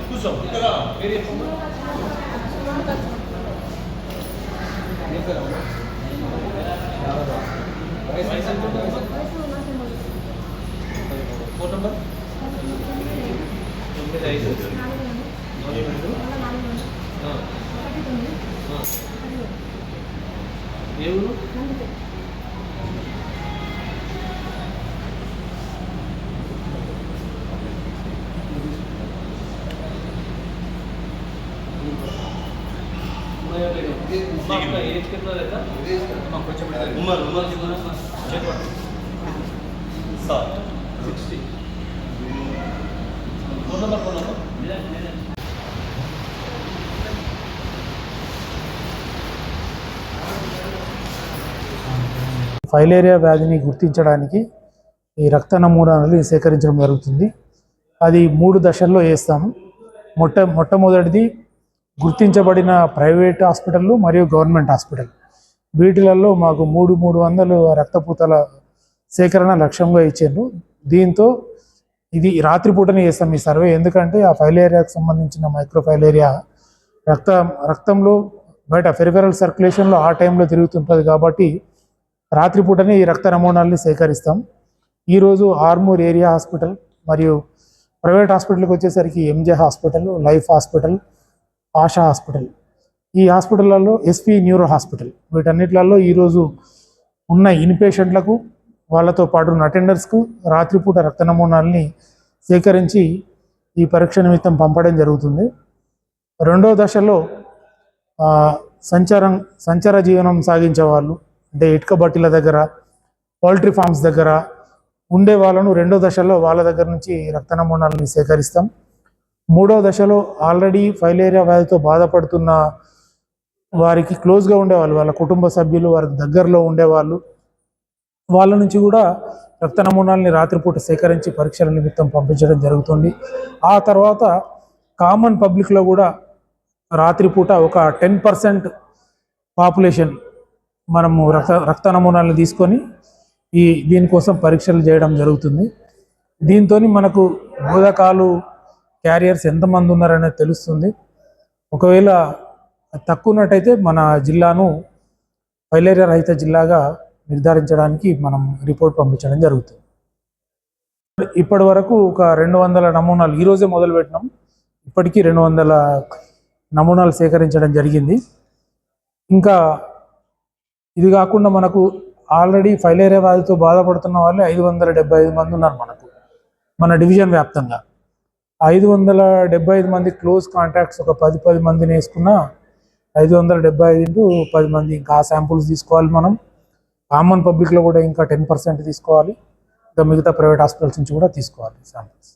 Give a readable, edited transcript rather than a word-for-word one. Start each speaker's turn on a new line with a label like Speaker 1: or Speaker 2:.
Speaker 1: కూర్చో పేరు చెప్పమ్మా. వయసు ఎంత ఉంటుందమ్మా? ఫోన్ నెంబర్ 95 ఏ ఊరు? एज कितना रहता? उम्र उम्र कितना? 60. फोन नंबर
Speaker 2: ఫైలేరియా వ్యాధిని గుర్తించడానికి ఈ రక్త నమూనాలను సేకరించడం జరుగుతుంది. అది 3 దశల్లో చేస్తాము. మొట్టమొదటిది గుర్తించబడిన ప్రైవేట్ హాస్పిటళ్ళు మరియు గవర్నమెంట్ హాస్పిటల్, వీటిలలో మాకు 300 రక్తపూతల సేకరణ లక్ష్యంగా ఇచ్చారు. దీంతో ఇది రాత్రిపూటనే చేస్తాం ఈ సర్వే. ఎందుకంటే ఆ ఫైలేరియాకు సంబంధించిన మైక్రోఫైలేరియా రక్తంలో బయట పెరిఫెరల్ సర్క్యులేషన్లో ఆ టైంలో తిరుగుతుంటుంది. కాబట్టి రాత్రిపూటనే ఈ రక్త నమూనాలని సేకరిస్తాం. ఈరోజు ఆర్మూర్ ఏరియా హాస్పిటల్ మరియు ప్రైవేట్ హాస్పిటల్కి వచ్చేసరికి MJ hospital, life hospital, Asha hospital, ఈ హాస్పిటళ్లలో ఎస్పీ న్యూరో హాస్పిటల్, వీటన్నిటిలలో ఈరోజు ఉన్న ఇన్పేషెంట్లకు వాళ్ళతో పాటు ఉన్న అటెండర్స్కు రాత్రిపూట రక్త నమూనాలని సేకరించి ఈ పరీక్ష నిమిత్తం పంపడం జరుగుతుంది. రెండవ దశలో సంచార జీవనం సాగించే వాళ్ళు, అంటే ఇటుక బట్టీల దగ్గర, పౌల్ట్రీ ఫార్మ్స్ దగ్గర ఉండే వాళ్ళను రెండో దశలో వాళ్ళ దగ్గర నుంచి రక్త నమూనాలని సేకరిస్తాం. మూడవ దశలో ఆల్రెడీ ఫైలేరియా వ్యాధితో బాధపడుతున్న వారికి క్లోజ్గా ఉండేవాళ్ళు, వాళ్ళ కుటుంబ సభ్యులు, వారికి దగ్గరలో ఉండేవాళ్ళు, వాళ్ళ నుంచి కూడా రక్త నమూనాలని రాత్రిపూట సేకరించి పరీక్షల నిమిత్తం పంపించడం జరుగుతుంది. ఆ తర్వాత కామన్ పబ్లిక్లో కూడా రాత్రిపూట ఒక 10% పాపులేషన్ మనము రక్త నమూనాలను తీసుకొని దీనికోసం పరీక్షలు చేయడం జరుగుతుంది. దీంతో మనకు బోధకాలు క్యారియర్స్ ఎంతమంది ఉన్నారనేది తెలుస్తుంది. ఒకవేళ తక్కువ ఉన్నట్టయితే మన జిల్లాను ఫైలేరియా రహిత జిల్లాగా నిర్ధారించడానికి మనం రిపోర్ట్ పంపించడం జరుగుతుంది. ఇప్పటి వరకు ఒక 200 నమూనాలు ఈరోజే మొదలుపెట్టినాం. ఇప్పటికీ 200 నమూనాలు సేకరించడం జరిగింది. ఇంకా ఇది కాకుండా మనకు ఆల్రెడీ ఫైలేరియా వ్యాధితో బాధపడుతున్న వాళ్ళే 575 మంది ఉన్నారు మన డివిజన్ వ్యాప్తంగా. 575 మంది క్లోజ్ కాంటాక్ట్స్ ఒక 10 మందిని వేసుకున్న 575 ఇంటూ 10 మంది ఇంకా ఆ శాంపుల్స్ తీసుకోవాలి. మనం కామన్ పబ్లిక్లో కూడా ఇంకా 10% తీసుకోవాలి. ఇంకా మిగతా ప్రైవేట్ హాస్పిటల్స్ నుంచి కూడా తీసుకోవాలి శాంపుల్స్.